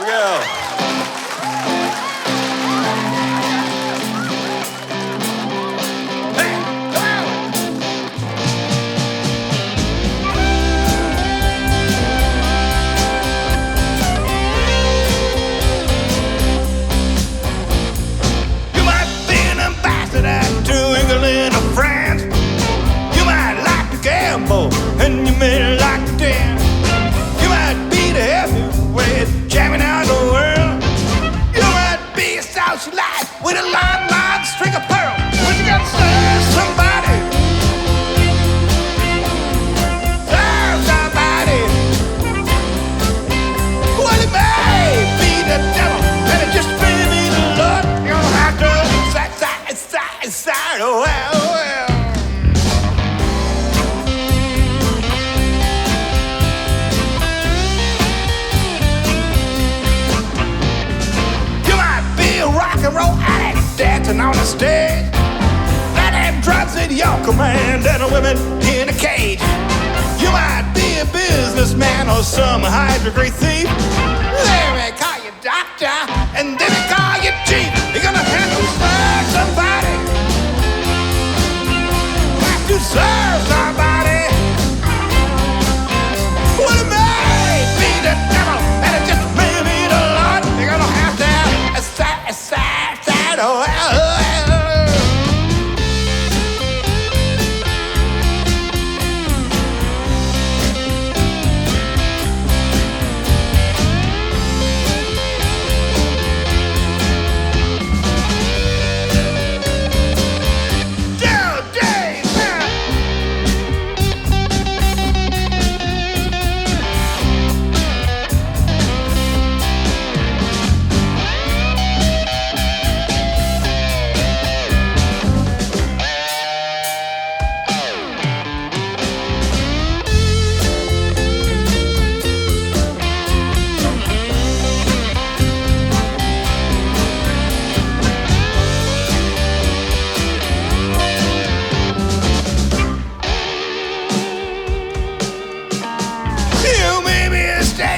we go. And you may like to dance. You might be the heavyweight champion of the world. You might be a socialite with a long string of pearls. But you gotta serve somebody. Serve somebody. Well, it may be the devil, and it just may be the Lord. You're gonna have to side. Oh, well. Rock and roll addict dancing on the stage. That them drugs at your command and the women in a cage. You might be a businessman or some high-degree thief. They may call you doctor and then they call you chief. You're gonna have to serve somebody. Have to serve somebody. Well, it may be the devil and it just may be the Lord. You're gonna have to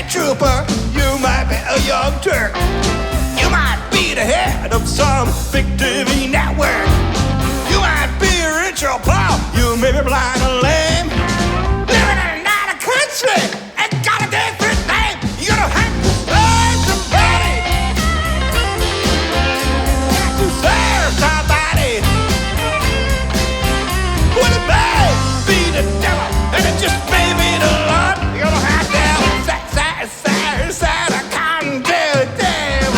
trooper, you might be a young Turk. You might be the head of some big TV network. You might be rich or poor, you may be blind or lame. Living in another country and got a different name. You gotta have to serve somebody. Have to serve somebody. Well, it may be the devil, and it just may be the Lord. You're gonna have to I can't tell the devil.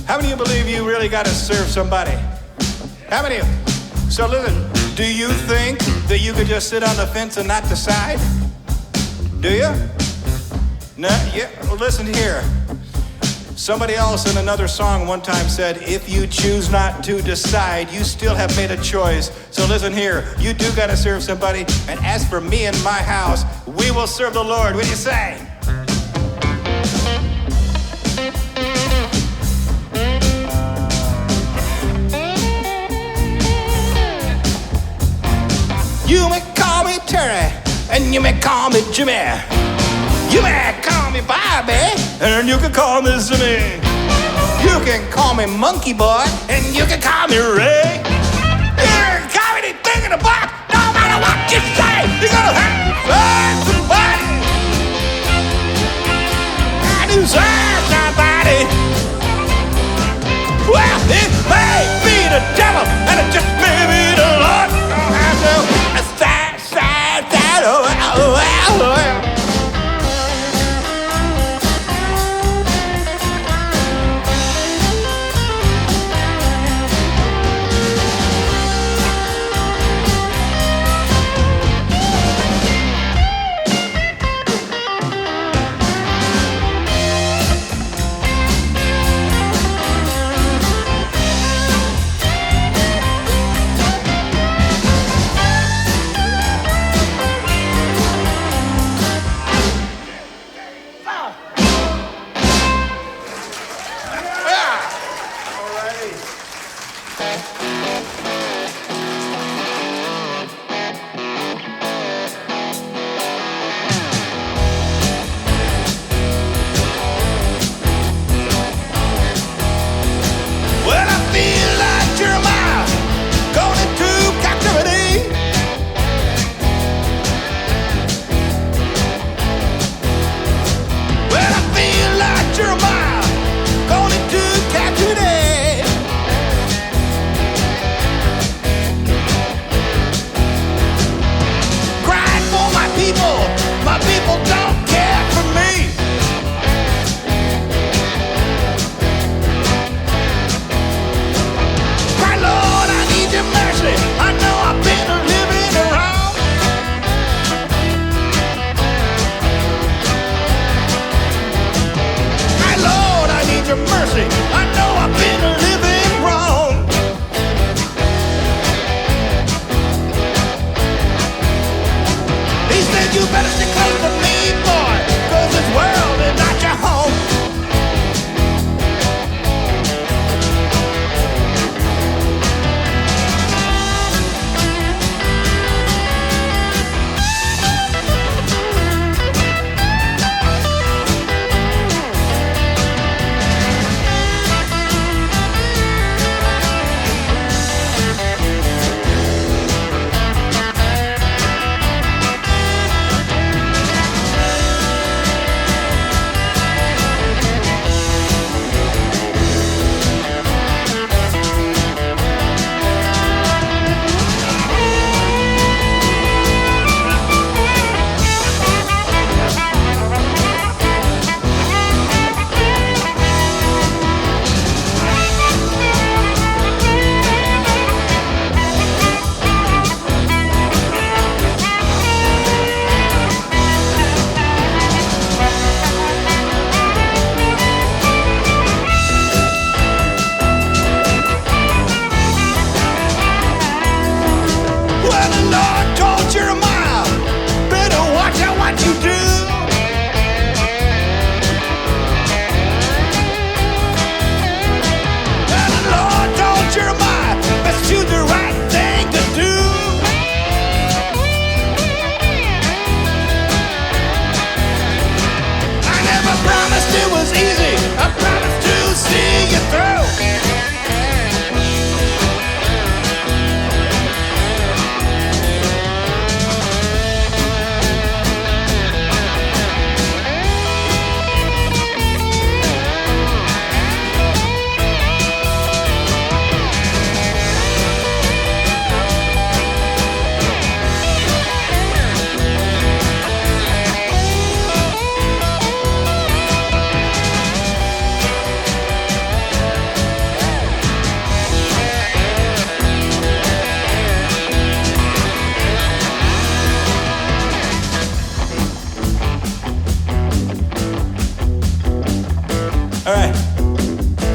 How many of you believe you really got to serve somebody? How many of you? So listen, do you think that you could just sit on the fence and not decide? Do you? No, yeah, well, listen here. Somebody else in another song one time said, if you choose not to decide, you still have made a choice. So listen here, you do got to serve somebody. And as for me and my house, we will serve the Lord. What do you say? You may call me Terry, and you may call me Jimmy. You may call me Bobby, and you can call me Zimmy. You can call me Monkey Boy, and you can call me Ray. You can call me anything in the box, no matter what you say. You're gonna have to serve somebody. I do serve somebody. Well, it may be the devil, and it just may be the Lord. Don't have to.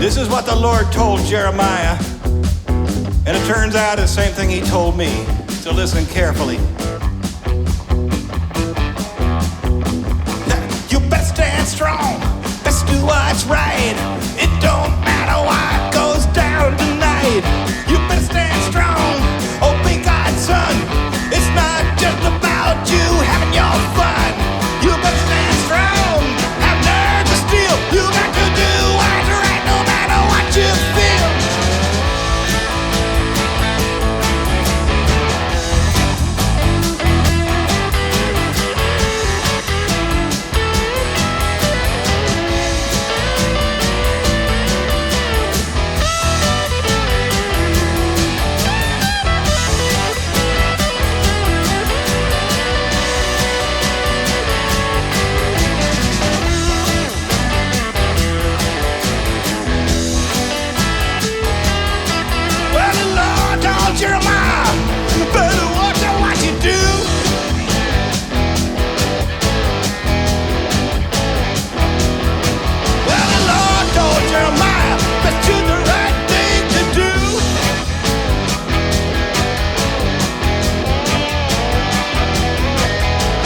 This is what the Lord told Jeremiah, and it turns out the same thing he told me. So listen carefully. You better stand strong, best do what's right. It don't matter what goes down tonight. You better stand strong, obey God's son. It's not just about you having your fun. You better stand strong, have nerve to steal. You got to do what's right no matter what you feel. Jeremiah, better watch out what you do. Well, the Lord told Jeremiah, let's do the right thing to do.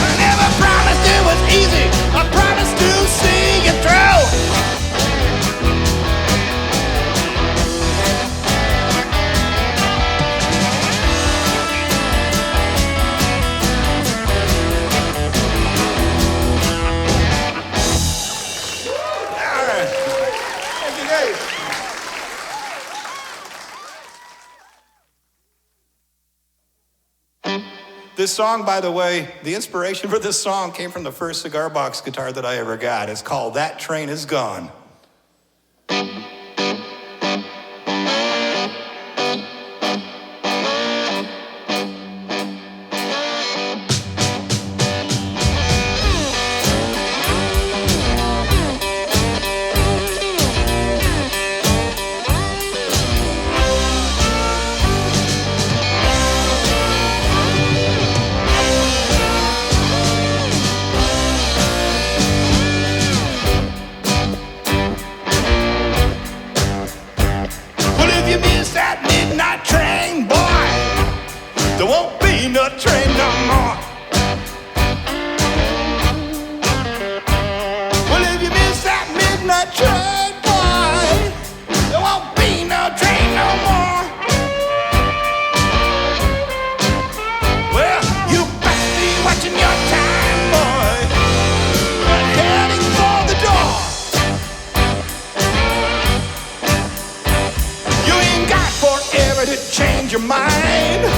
I never promised it was easy. I promised to see you through. This song, by the way, the inspiration for this song came from the first cigar box guitar that I ever got. It's called That Train Is Gone. Train no more. Well, if you miss that midnight train, boy, there won't be no train no more. Well, you better be watching your time, boy. You're heading for the door. You ain't got forever to change your mind.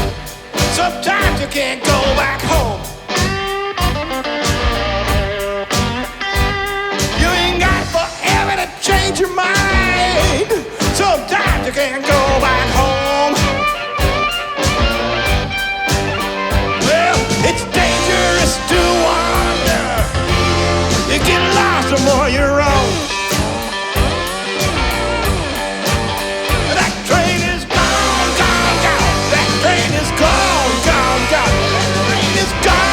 Sometimes you can't go back home. You ain't got forever to change your mind. Sometimes you can't go back home. Well, it's dangerous to wander. You get lost the more you roam. That train is gone, gone, gone. That train is gone. That train is gone.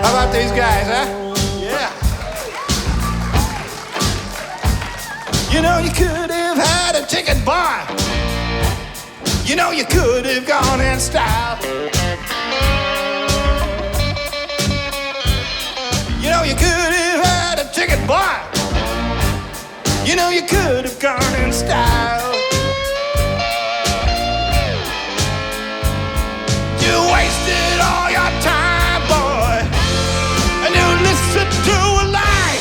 How about these guys, huh? Yeah. You know you could have had a ticket bar. You know you could have gone in style. You know you could have had a ticket bar. You know you could have gone in style. You wasted all your time, boy, and you listened to a lie.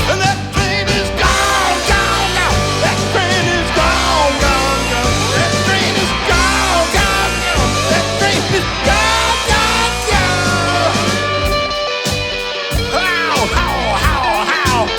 And that train is gone, gone now. That train is gone, gone, gone. That train is gone, gone, gone. That train is gone, gone, gone. How, how, how, how?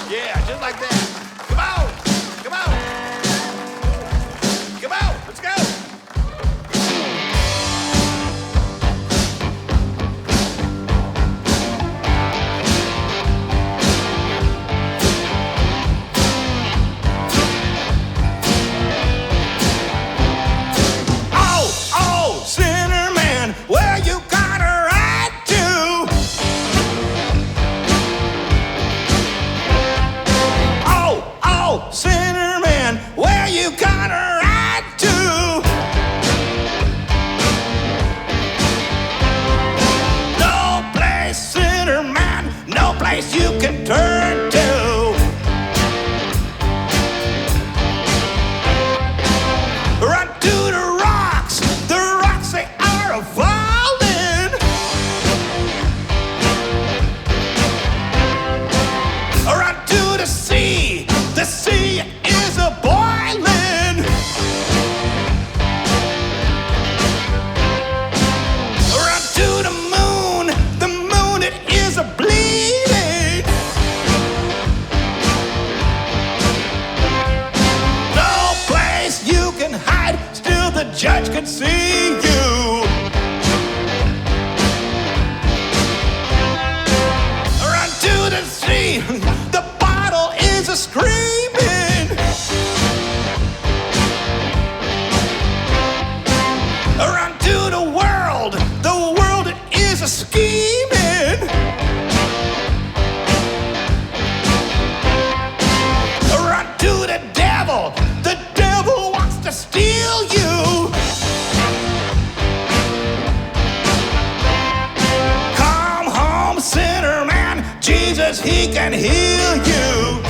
Yeah, just like that. Come on, come on. Come on, let's go. Oh, oh, Sinnerman, where you gonna ride to? Oh, oh, Sinnerman, where you gonna ride to? No place, Sinnerman, no place you can turn to. Run to the rocks they are a-falling. Run to the sea is a-boiling. Run to the moon it is a-bleeding. No place you can hide, still the judge can see you. Run to the sea, the bottle is a-screaming. Run to the world it is a-scheming. Run to the devil wants to steal you. Come home, Sinnerman, Jesus, he can heal you.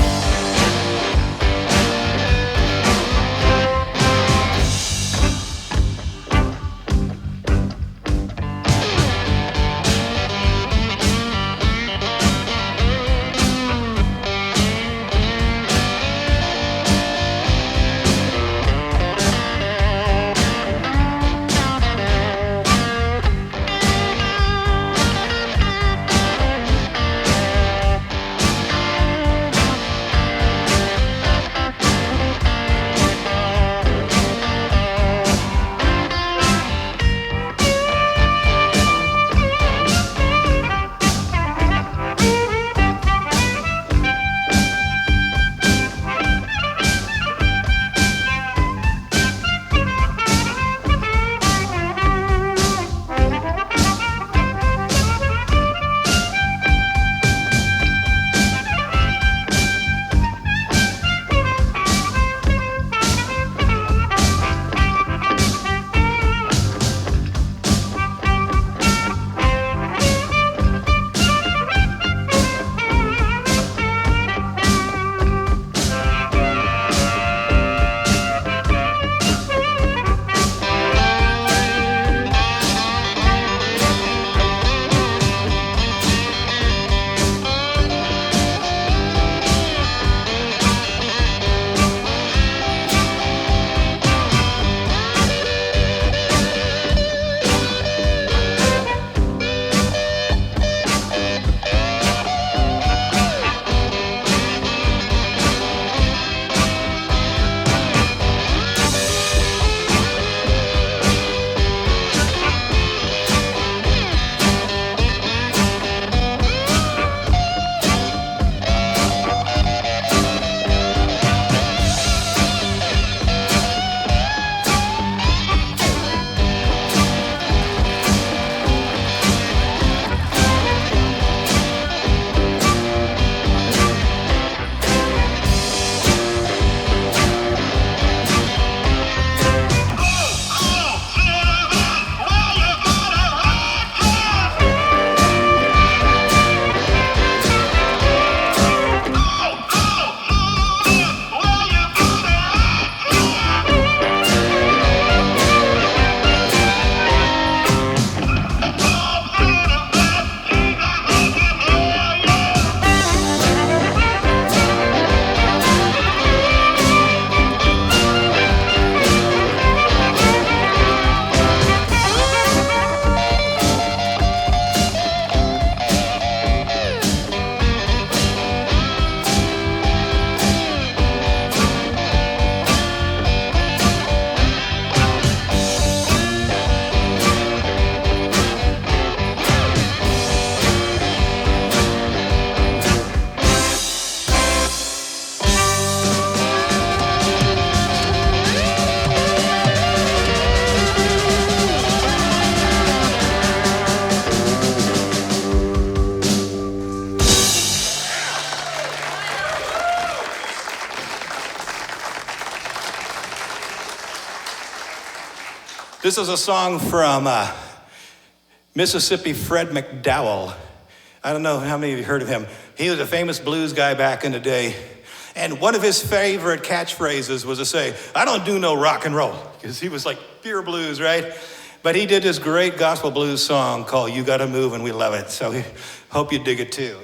This is a song from Mississippi Fred McDowell. I don't know how many of you heard of him. He was a famous blues guy back in the day. And one of his favorite catchphrases was to say, I don't do no rock and roll. Because he was like pure blues, right? But he did this great gospel blues song called You Gotta Move, and we love it. So we hope you dig it too.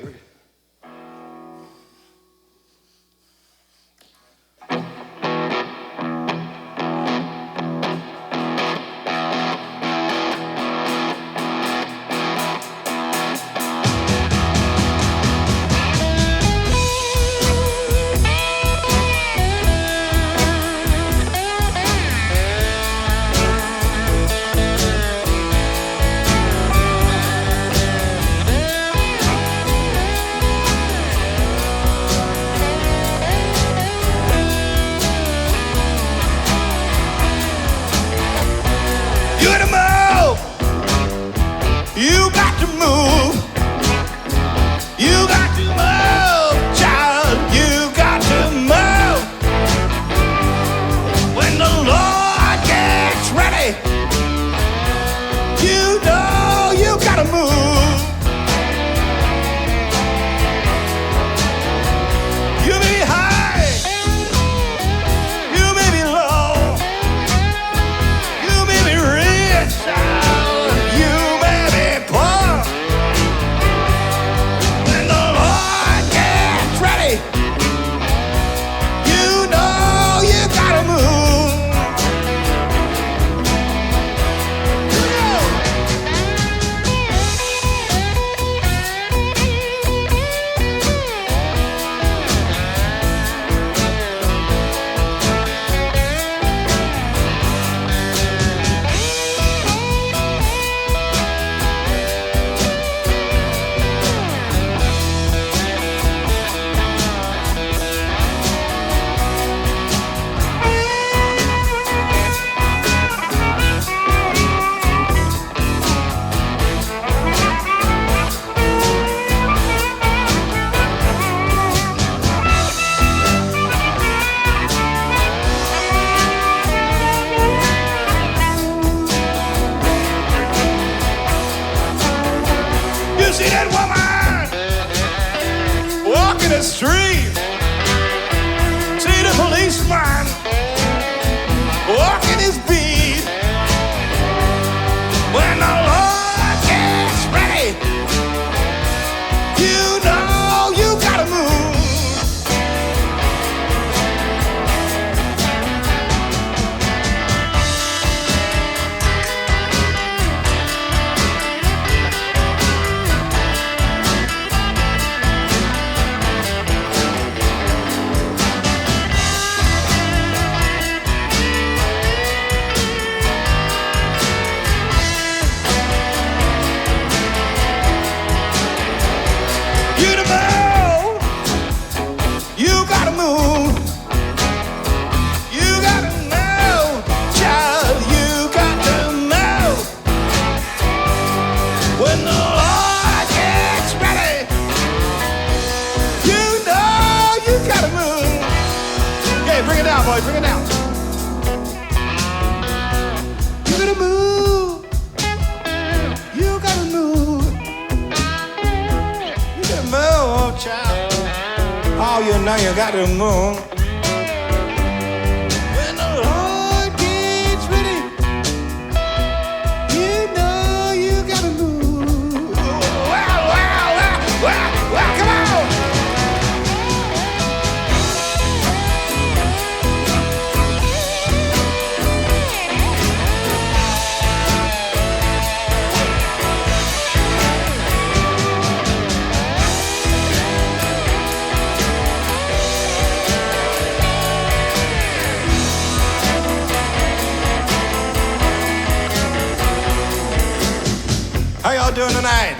Doing tonight?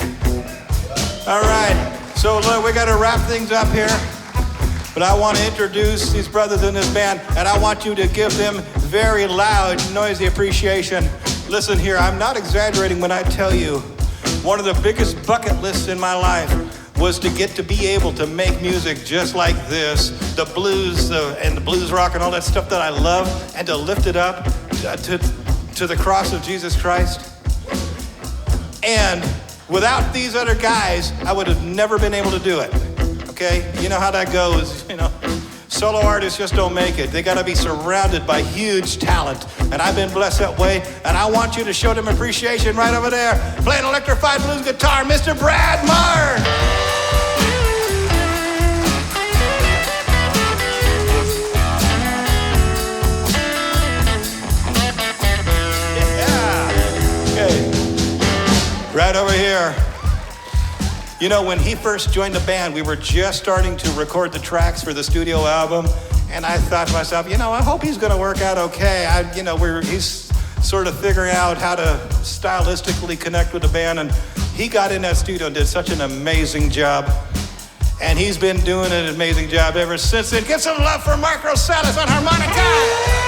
All right, so look, we got to wrap things up here, but I want to introduce these brothers in this band, and I want you to give them very loud, noisy appreciation. Listen here, I'm not exaggerating when I tell you, one of the biggest bucket lists in my life was to get to be able to make music just like this, the blues and the blues rock and all that stuff that I love, and to lift it up to to the cross of Jesus Christ. And without these other guys, I would have never been able to do it, okay? You know how that goes, Solo artists just don't make it. They got to be surrounded by huge talent. And I've been blessed that way. And I want you to show them appreciation right over there. Playing electrified blues guitar, Mr. Brad Marsh. Right over here. When he first joined the band, we were just starting to record the tracks for the studio album, and I thought to myself, I hope he's going to work out okay. He's sort of figuring out how to stylistically connect with the band, and he got in that studio and did such an amazing job, and he's been doing an amazing job ever since then. Get some love for Mark Rosales on harmonica.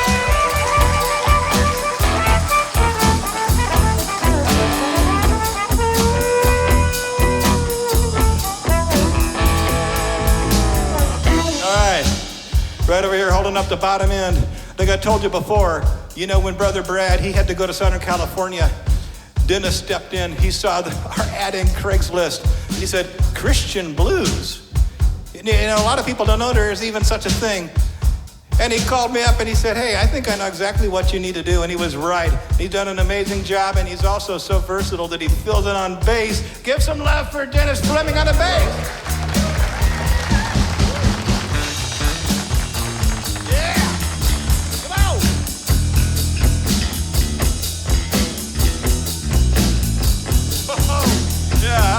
Right over here holding up the bottom end. Like I told you before, when Brother Brad, he had to go to Southern California. Dennis stepped in. He saw our ad in Craigslist. He said, Christian blues. A lot of people don't know there is even such a thing. And he called me up and he said, hey, I think I know exactly what you need to do. And he was right. He's done an amazing job, and he's also so versatile that he fills in on bass. Give some love for Dennis Fleming on the bass.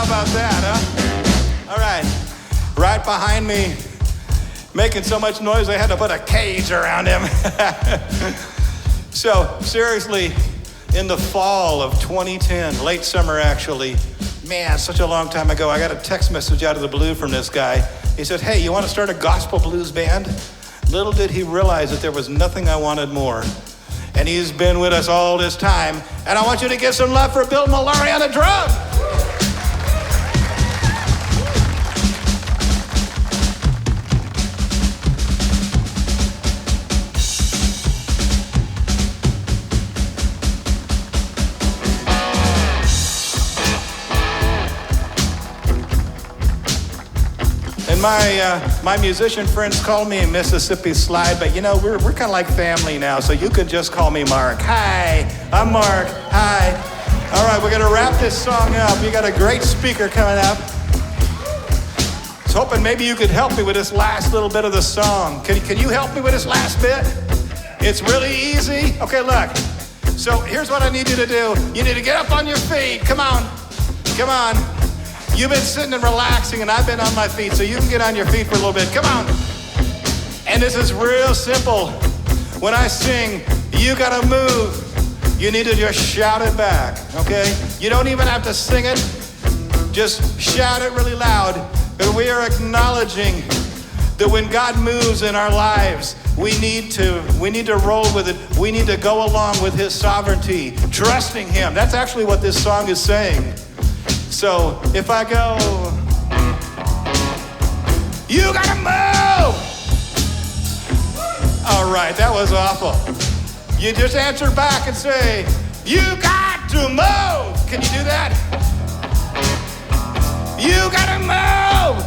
About that, huh? All right. Right behind me, making so much noise I had to put a cage around him. So, seriously, in the fall of 2010, late summer actually, man, such a long time ago, I got a text message out of the blue from this guy. He said, hey, you want to start a gospel blues band? Little did he realize that there was nothing I wanted more. And he's been with us all this time. And I want you to give some love for Bill Mallare on the drums. And my musician friends call me Mississippi Slide, but we're kind of like family now, so you could just call me Mark. Hi, I'm Mark. Hi. All right, we're gonna wrap this song up. You got a great speaker coming up. I was hoping maybe you could help me with this last little bit of the song. Can you help me with this last bit? It's really easy. Okay, look. So here's what I need you to do. You need to get up on your feet. Come on. Come on. You've been sitting and relaxing, and I've been on my feet, so you can get on your feet for a little bit. Come on. And this is real simple. When I sing, you gotta move. You need to just shout it back, okay? You don't even have to sing it. Just shout it really loud. And we are acknowledging that when God moves in our lives, we need to roll with it. We need to go along with his sovereignty, trusting him. That's actually what this song is saying. So if I go, you gotta move. All right, that was awful. You just answer back and say, you got to move. Can you do that? You gotta move.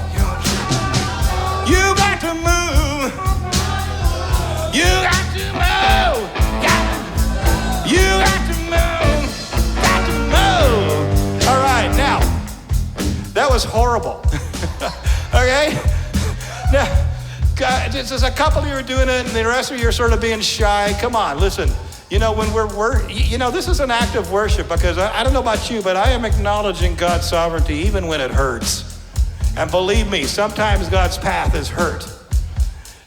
You got to move. You got to move. You got to move. Got to move. All right, now, that was horrible. Okay? Now, just as a couple of you are doing it and the rest of you are sort of being shy, come on, listen. When this is an act of worship, because I don't know about you, but I am acknowledging God's sovereignty even when it hurts. And believe me, sometimes God's path is hurt.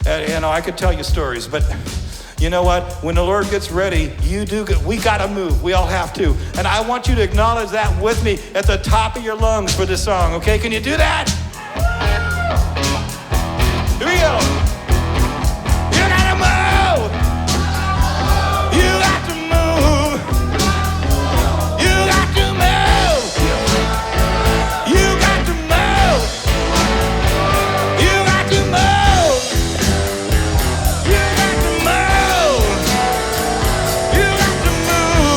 I could tell you stories, but you know what? When the Lord gets ready, we gotta move. We all have to. And I want you to acknowledge that with me at the top of your lungs for this song, okay? Can you do that? Here we go. You gotta move. You got to move. You got to move. You got to move. You got to move. You got to move. You got to move.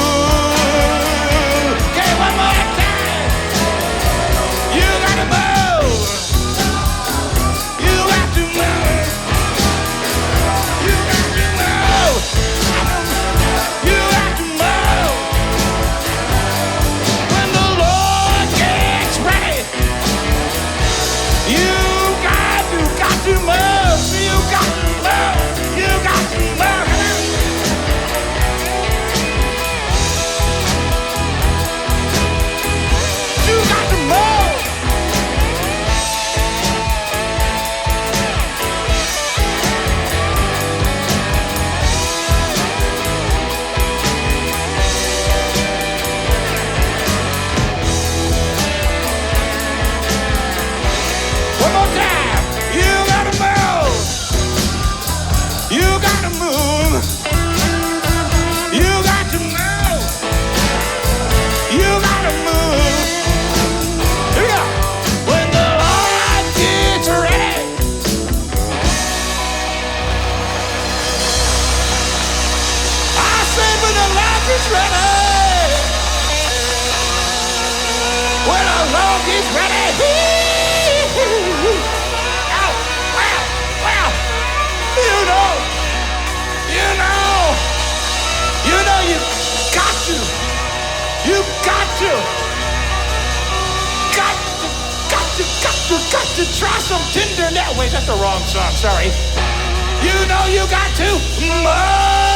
when the song gets ready. Well, you got to try some tender now. Wait, that's the wrong song, sorry. You know you got to